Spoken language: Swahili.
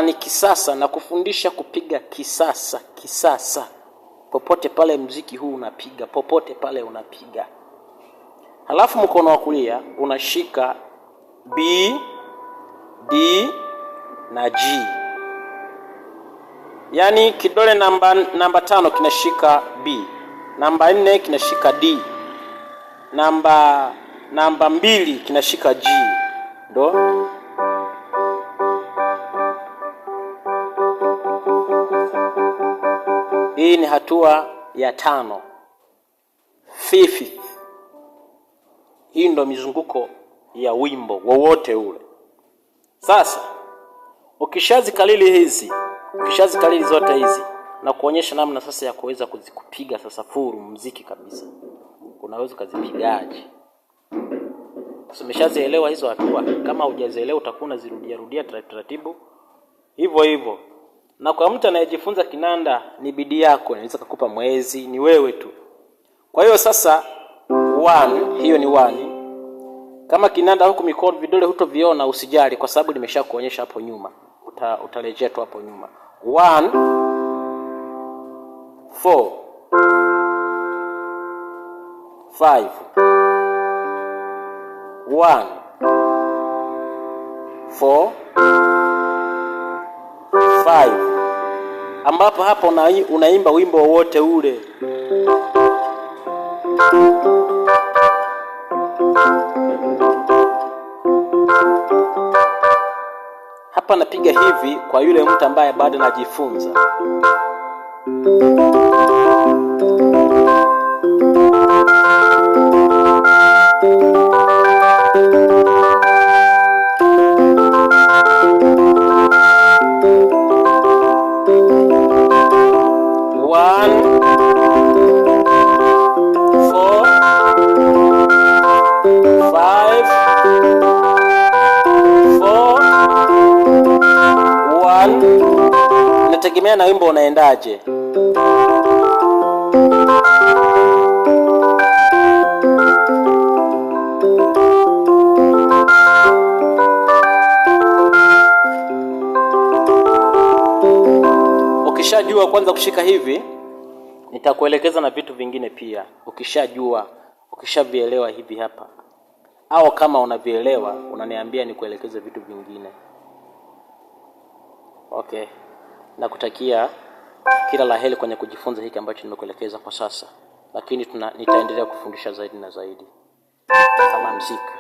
ni kisasa, na kufundisha kupiga kisasa. Popote pale muziki huu unapiga, popote pale unapiga. Halafu mkono wa kulia unashika B, D na G. Yaani kidole namba 5 kinashika B, namba 4 kinashika D, namba 2 kinashika G. Ndo hii ni hatua ya 5, fifth. Hii ndo mizunguko ya wimbo wowote ule. Sasa ukishazikalili zote hizi na kuonyesha namna sasa ya kuweza kuzikupiga sasa furu muziki kabisa, unaweza kuzipigaje. Sasa umeshazielewa hizo hatua. Kama hujazielewa utakuwa unazirudia taratibu hivyo. Na kwa mtu anayejifunza kinanda ni bidii yako, inaweza kukupa mwezi, ni wewe tu. Kwa hiyo sasa 1, hiyo ni 1. Kama kinanda huku mikono vidole hutoviona usijali, kwa sababu nimeshakuonyesha hapo nyuma. Utarejea tu hapo nyuma. 1 4 5 1 4 5, ambapo hapo unaimba wimbo wowote ule. Hapa napiga hivi kwa yule mtu ambaye bado anajifunza. Nategemea na wimbo unaendaje. Ukishajua kwanza kushika hivi, nitakuelekeza na vitu vingine pia. Ukishavielewa hivi hapa, au kama unavielewa unaniambia nikuelekeze vitu vingine. Okay. Nakutakia kila la heri kwenye kujifunza hiki ambacho nimekuelekeza kwa sasa, lakini nitaendelea kufundisha zaidi na zaidi kama muziki.